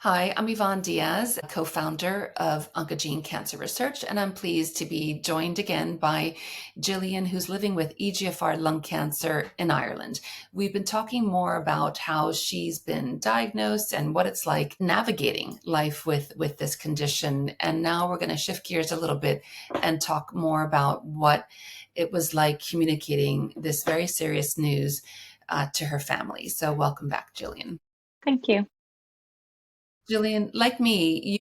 Hi, I'm Yvonne Diaz, co-founder of Oncogene Cancer Research, and I'm pleased to be joined again by Gillian, who's living with EGFR lung cancer in Ireland. We've been talking more about how she's been diagnosed and what it's like navigating life with this condition. And now we're going to shift gears a little bit and talk more about what it was like communicating this very serious news to her family. So welcome back, Gillian. Thank you. Gillian, like me,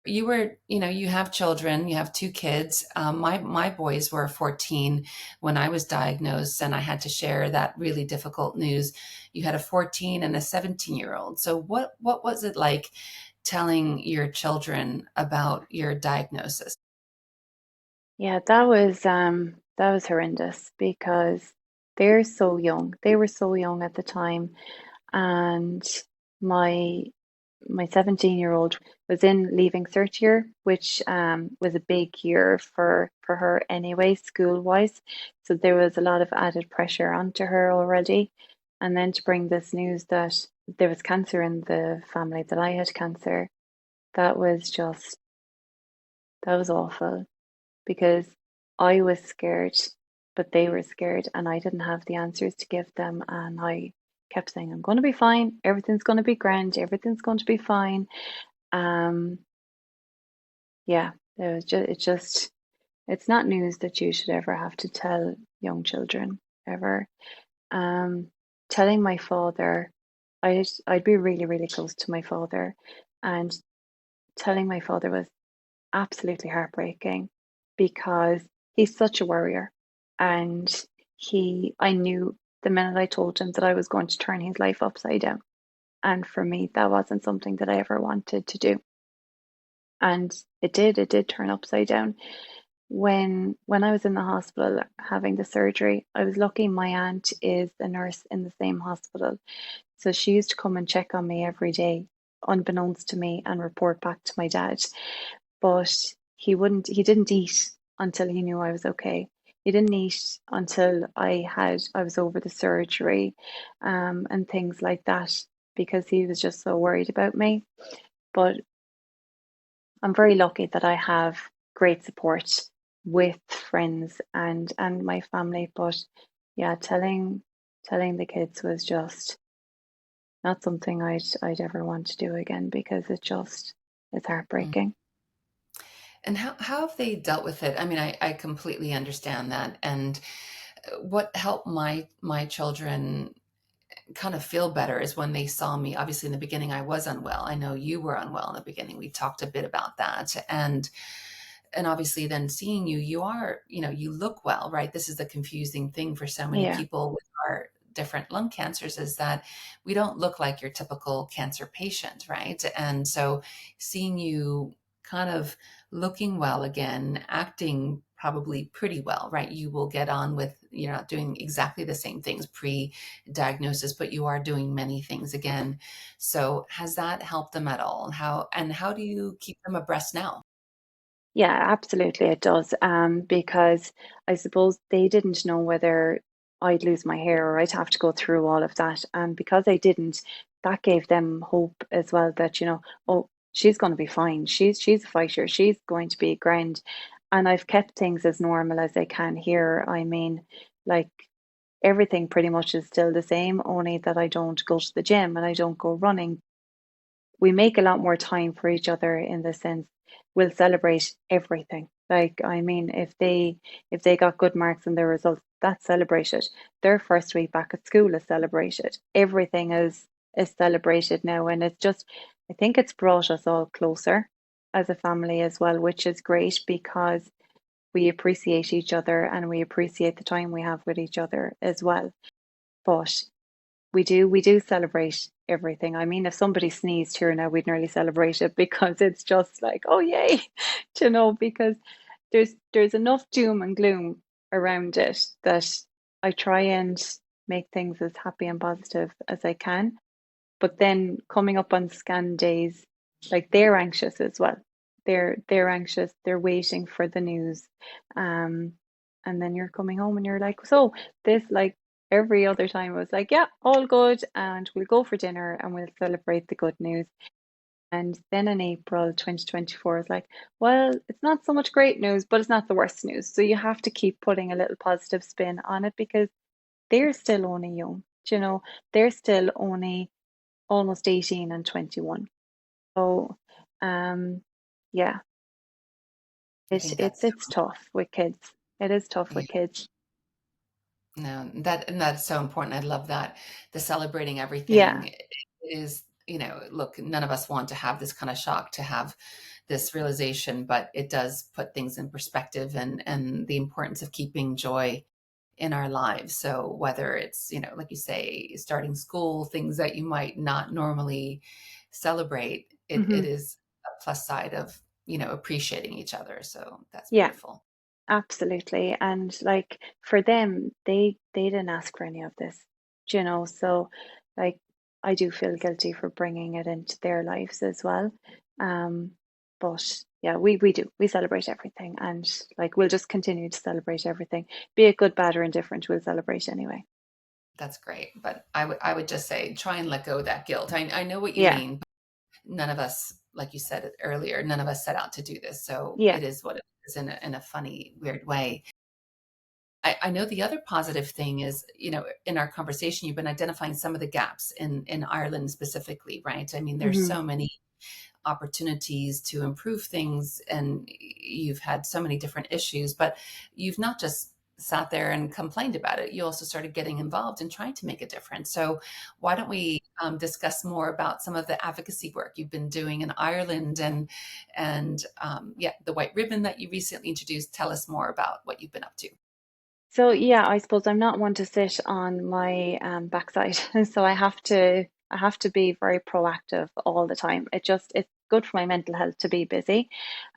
you were, you have children, you have two kids. My boys were 14 when I was diagnosed, and I had to share that really difficult news. You had a 14 and a 17-year-old. So what was it like telling your children about your diagnosis? Yeah, that was horrendous because they're so young. They were so young at the time, and my my 17-year-old was in leaving cert year, which was a big year for her anyway, school-wise. So there was a lot of added pressure onto her already. And then to bring this news that there was cancer in the family, that I had cancer, that was just that was awful. Because I was scared, but they were scared, and I didn't have the answers to give them. And I kept saying, I'm going to be fine. Everything's going to be grand. Everything's going to be fine. Um, yeah, it's not news that you should ever have to tell young children, ever. Um, Telling my father, I'd be really, really close to my father, and telling my father was absolutely heartbreaking because he's such a warrior. And I knew the minute I told him that I was going to turn his life upside down. And for me, that wasn't something that I ever wanted to do. And it did turn upside down. When I was in the hospital having the surgery, I was lucky my aunt is a nurse in the same hospital. So she used to come and check on me every day, unbeknownst to me, and report back to my dad. But he didn't eat until he knew I was okay. He didn't eat until I was over the surgery, and things like that, because he was just so worried about me. But I'm very lucky that I have great support with friends and my family. But yeah, telling the kids was just not something I'd ever want to do again, because it's heartbreaking. And how have they dealt with it? I mean, I completely understand that. And what helped my children kind of feel better is when they saw me. Obviously, in the beginning, I was unwell. I know you were unwell in the beginning. We talked a bit about that. And obviously then seeing you, you are, you look well, right? This is the confusing thing for so many Yeah. people with our different lung cancers, is that we don't look like your typical cancer patient, right? And so seeing you kind of looking well again, acting probably pretty well, right? You will get on with, you're not doing exactly the same things pre-diagnosis, but you are doing many things again. So has that helped them at all? And how do you keep them abreast now? Yeah, absolutely it does. Because I suppose they didn't know whether I'd lose my hair or I'd have to go through all of that. And because I didn't, that gave them hope as well, that, oh, she's going to be fine. She's a fighter. She's going to be grand. And I've kept things as normal as I can here. I mean, like, everything pretty much is still the same, only that I don't go to the gym and I don't go running. We make a lot more time for each other, in the sense we'll celebrate everything. Like, I mean, if they got good marks in their results, that's celebrated. Their first week back at school is celebrated. Everything is celebrated now, and it's just, I think it's brought us all closer as a family as well, which is great, because we appreciate each other and we appreciate the time we have with each other as well. But we do celebrate everything. I mean, if somebody sneezed here now, we'd nearly celebrate it, because it's just like, oh yay, because there's enough doom and gloom around it, that I try and make things as happy and positive as I can. But then coming up on scan days, like, they're anxious as well. They're anxious. They're waiting for the news. Um, and then you're coming home and you're like, so this, like, every other time, I was like, yeah, all good, and we'll go for dinner and we'll celebrate the good news. And then in April 2024 is like, well, it's not so much great news, but it's not the worst news. So you have to keep putting a little positive spin on it because they're still only young. You know, they're still only almost 18 and 21. So, um, yeah, I it think it's that's it's tough with kids. It is tough yeah, with kids. no, that's so important. I love that. The celebrating Yeah. everything is, look, none of us want to have this kind of shock, to have this realization, but it does put things in perspective, and the importance of keeping joy in our lives. So whether it's, like you say, starting school, things that you might not normally celebrate, it Hmm. is a plus side of, appreciating each other. So that's Yeah, beautiful. absolutely. And like for them, they didn't ask for any of this, so like I do feel guilty for bringing it into their lives as well. Um, but yeah, we do. We celebrate everything, and like we'll just continue to celebrate everything. Be it good, bad, or indifferent, we'll celebrate anyway. That's great. But I would just say, try and let go of that guilt. I know what you Yeah, mean. None of us, like you said earlier, none of us set out to do this. So yeah. it is what it is, in a funny, weird way. I know the other positive thing is, in our conversation, you've been identifying some of the gaps in Ireland specifically, right? I mean, there's Hmm. so many opportunities to improve things, and you've had so many different issues, but you've not just sat there and complained about it. You also started getting involved and trying to make a difference. So why don't we discuss more about some of the advocacy work you've been doing in Ireland, and yeah, the white ribbon that you recently introduced? Tell us more about what you've been up to. So yeah, I suppose I'm not one to sit on my backside, so I have to be very proactive all the time. It's good for my mental health to be busy.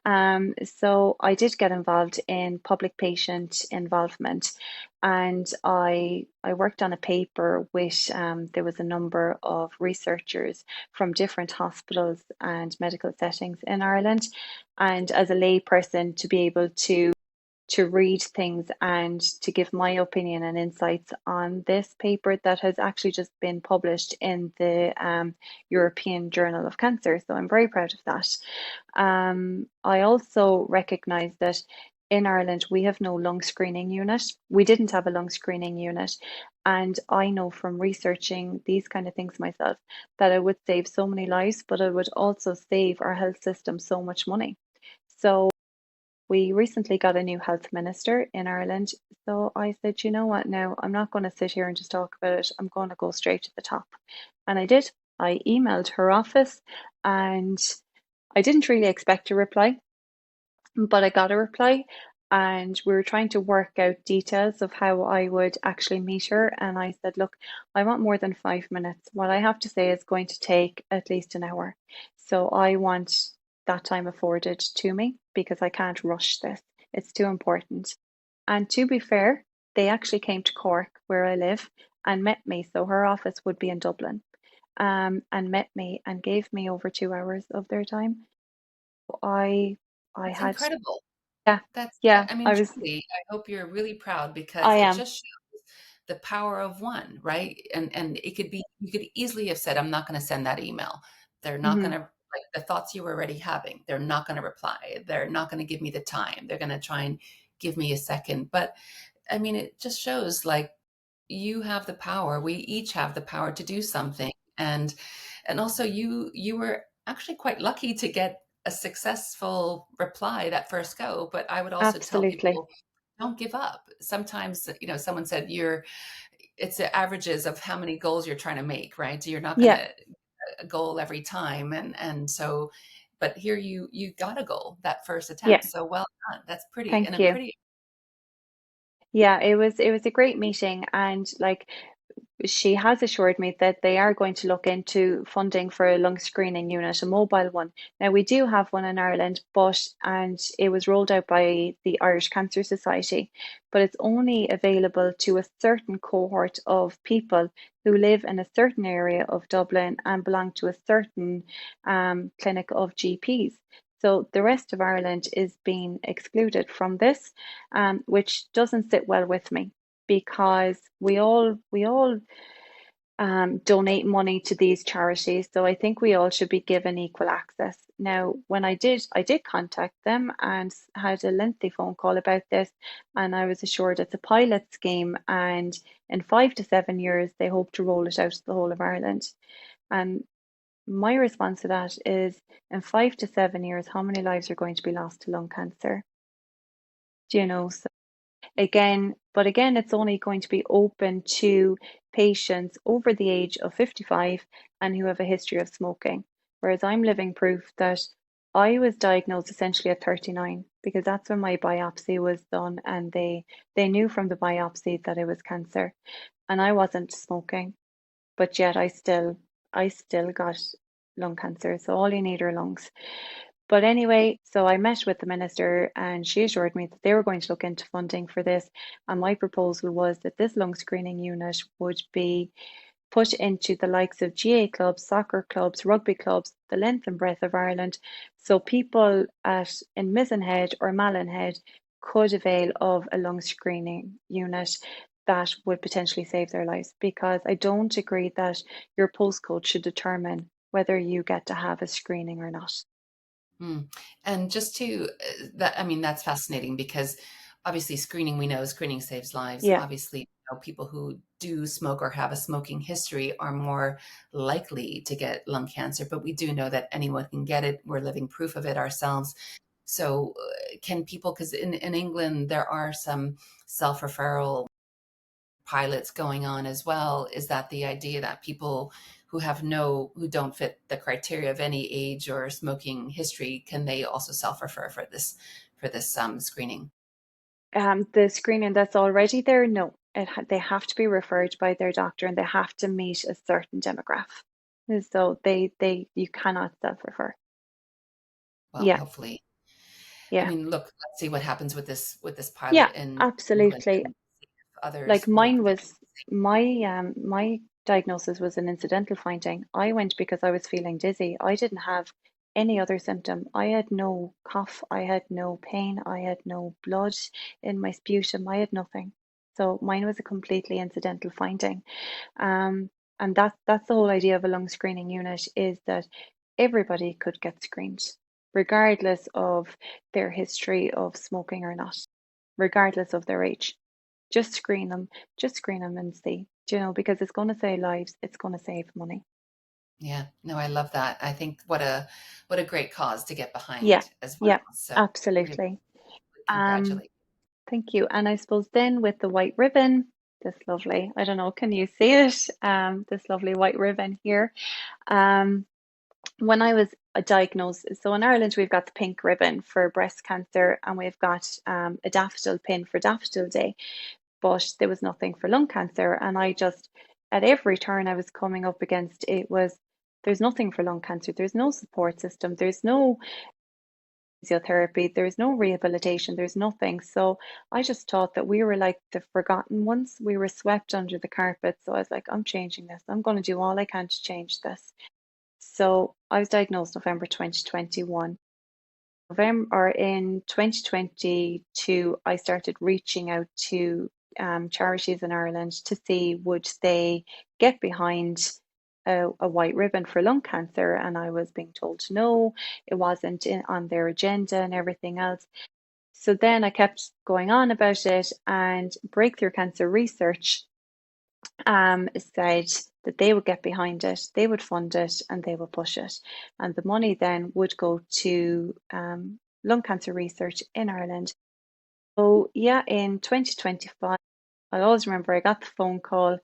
So I did get involved in public patient involvement, and I worked on a paper with there was a number of researchers from different hospitals and medical settings in Ireland, and as a layperson to be able to read things and to give my opinion and insights on this paper that has actually just been published in the European Journal of Cancer. So I'm very proud of that. I also recognise that in Ireland we have no lung screening unit. We didn't have a lung screening unit. And I know from researching these kind of things myself that it would save so many lives, but it would also save our health system so much money. So we recently got a new health minister in Ireland. So I said, you know what, now I'm not going to sit here and just talk about it. I'm going to go straight to the top. And I did. I emailed her office and I didn't really expect a reply, but I got a reply. And we were trying to work out details of how I would actually meet her. And I said, look, I want more than 5 minutes. What I have to say is going to take at least an hour. So I want that time afforded to me because I can't rush this. It's too important. And to be fair, they actually came to Cork, where I live, and met me. So her office would be in Dublin, and met me and gave me over 2 hours of their time. I I That's had, incredible. yeah, That's, yeah, I mean, I was, truly, I hope you're really proud, because I it am. just shows the power of one, right? And it could be, you could easily have said, I'm not going to send that email. They're not Hmm. going to, like, the thoughts you were already having. They're not going to reply. They're not going to give me the time. They're going to try and give me a second. But I mean, it just shows, like, you have the power. We each have the power to do something. And also, you were actually quite lucky to get a successful reply that first go. But I would also tell Absolutely. people, don't give up. Sometimes, someone said, it's the averages of how many goals you're trying to make, right? You're not going Yeah, to a goal every time. And so, but here you got a goal that first yeah. attempt. So well done. That's pretty, and Thank a you. pretty. Yeah, it was a great meeting, and like she has assured me that they are going to look into funding for a lung screening unit, a mobile one. Now, we do have one in Ireland, and it was rolled out by the Irish Cancer Society, but it's only available to a certain cohort of people who live in a certain area of Dublin and belong to a certain clinic of GPs. So the rest of Ireland is being excluded from this, which doesn't sit well with me because we all donate money to these charities. So I think we all should be given equal access. Now, when I did contact them and had a lengthy phone call about this, and I was assured it's a pilot scheme, and in 5 to 7 years they hope to roll it out to the whole of Ireland. And my response to that is, in 5 to 7 years, how many lives are going to be lost to lung cancer? Do you know? Again, but again, it's only going to be open to patients over the age of 55 and who have a history of smoking. Whereas I'm living proof that I was diagnosed essentially at 39 because that's when my biopsy was done, and they knew from the biopsy that it was cancer, and I wasn't smoking, but yet I still got lung cancer. So all you need are lungs. But anyway, so I met with the minister and she assured me that they were going to look into funding for this. And my proposal was that this lung screening unit would be put into the likes of GA clubs, soccer clubs, rugby clubs, the length and breadth of Ireland. So people in Mizenhead or Mallinhead could avail of a lung screening unit that would potentially save their lives, because I don't agree that your postcode should determine whether you get to have a screening or not. Mm. And just to that, I mean, that's fascinating because obviously screening, we know screening saves lives. Yeah. Obviously, people who do smoke or have a smoking history are more likely to get lung cancer, but we do know that anyone can get it. We're living proof of it ourselves. So, can people, because in England, there are some self referral pilots going on as well. Is that the idea that people who don't fit the criteria of any age or smoking history, can they also self-refer for this screening? The screening that's already there, no, they have to be referred by their doctor and they have to meet a certain demographic. So you cannot self-refer. Well, Yeah, hopefully. I yeah, mean, look, let's see what happens with this yeah, pilot in England, absolutely. and see if others Like will. mine was my diagnosis was an incidental finding. I went because I was feeling dizzy. I didn't have any other symptom. I had no cough, I had no pain, I had no blood in my sputum, I had nothing. So mine was a completely incidental finding. Um, and that's the whole idea of a lung screening unit, is that everybody could get screened, regardless of their history of smoking or not, regardless of their age. Just screen them, just screen them and see, because it's going to save lives, it's going to save money. Yeah, no, I love that. I think what a great cause to get Yeah, behind as well. yeah, So really absolutely. Um, congratulate. Thank you. And I suppose then with the white ribbon, this lovely, I don't know, can you see it? This lovely white ribbon here. Um, when I was diagnosed, so in Ireland, we've got the pink ribbon for breast cancer, and we've got a daffodil pin for Daffodil Day, but there was nothing for lung cancer. And I just, at every turn I was coming up against, it was, there's nothing for lung cancer, there's no support system, there's no physiotherapy, there's no rehabilitation, there's nothing. So I just thought that we were like the forgotten ones. We were swept under the carpet. So I was like, I'm changing this. I'm going to do all I can to change this. So I was diagnosed November 2021. November or in 2022, I started reaching out to charities in Ireland to see would they get behind a white ribbon for lung cancer, and I was being told no, it wasn't on their agenda and everything else. So then I kept going on about it, and Breakthrough Cancer Research said that they would get behind it, they would fund it, and they would push it. And the money then would go to lung cancer research in Ireland. So, yeah, in 2025, I always remember I got the phone call.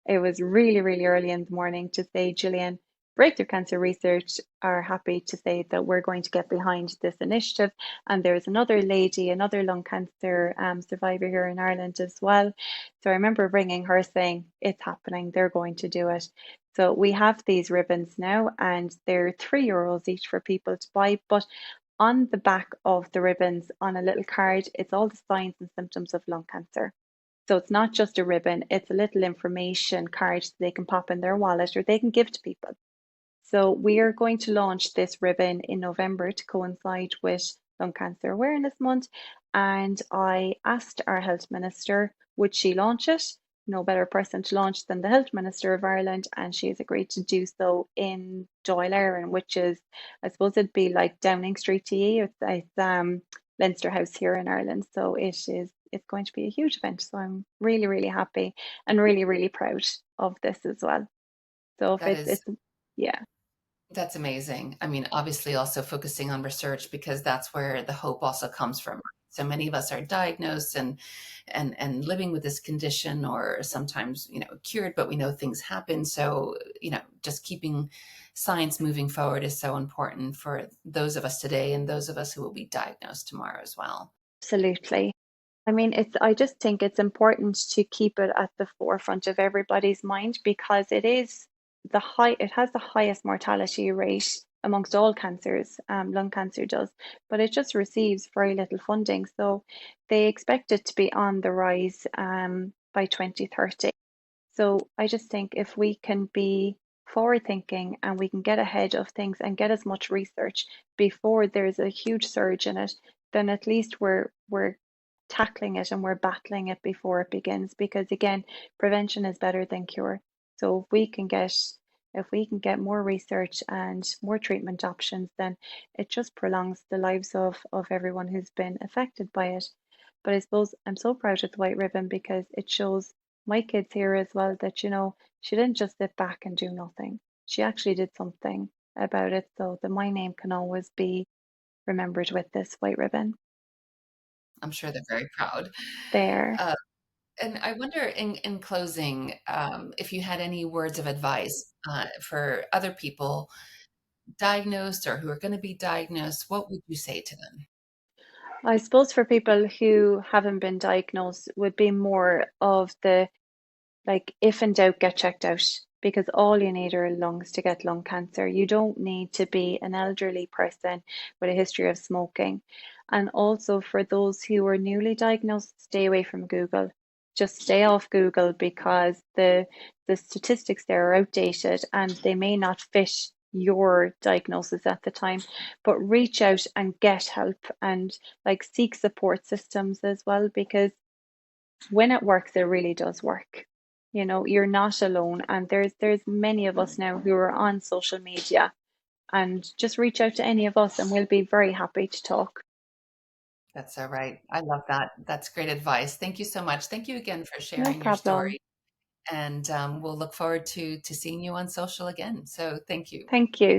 It was really, really early in the morning to say, Gillian, Breakthrough Cancer Research are happy to say that we're going to get behind this initiative. And there's another lady, another lung cancer survivor here in Ireland as well. So I remember ringing her saying, it's happening, they're going to do it. So we have these ribbons now, and they're €3 each for people to buy. But on the back of the ribbons, on a little card, it's all the signs and symptoms of lung cancer. So it's not just a ribbon, it's a little information card they can pop in their wallet or they can give to people. So we are going to launch this ribbon in November to coincide with Lung Cancer Awareness Month. And I asked our health minister, would she launch it? no better person to launch than the Health Minister of Ireland, and she has agreed to do so in Dáil Éireann, which is, I suppose it'd be like Downing Street to you. It's Leinster House here in Ireland, so it's going to be a huge event. So I'm really, really happy and really, really proud of this as well. So if That is it's yeah, That's amazing. I mean, obviously also focusing on research because that's where the hope also comes from. So many of us are diagnosed and living with this condition or sometimes, cured, but we know things happen. So, just keeping science moving forward is so important for those of us today and those of us who will be diagnosed tomorrow as well. absolutely. I mean, I just think it's important to keep it at the forefront of everybody's mind because it has the highest mortality rate amongst all cancers. Lung cancer does, but it just receives very little funding. So they expect it to be on the rise by 2030. So I just think if we can be forward thinking and we can get ahead of things and get as much research before there's a huge surge in it, then at least we're tackling it and we're battling it before it begins. Because again, prevention is better than cure. So if we can get more research and more treatment options, then it just prolongs the lives of everyone who's been affected by it. But I suppose I'm so proud of the white ribbon because it shows my kids here as well that, she didn't just sit back and do nothing. She actually did something about it. So that my name can always be remembered with this white ribbon I'm sure they're very proud. there. Uh, and I wonder, in closing, if you had any words of advice for other people diagnosed or who are going to be diagnosed, what would you say to them? I suppose for people who haven't been diagnosed would be more of the like, if in doubt, get checked out because all you need are lungs to get lung cancer. You don't need to be an elderly person with a history of smoking. And also for those who are newly diagnosed, stay away from Google. Just stay off Google because the statistics there are outdated and they may not fit your diagnosis at the time. But reach out and get help and like seek support systems as well because when it works, it really does work. You're not alone, and there's many of us now who are on social media, and just reach out to any of us, and we'll be very happy to talk. That's all right. I love that. That's great advice. Thank you so much. Thank you again for No sharing your problem. story. And we'll look forward to seeing you on social again. So thank you. Thank you.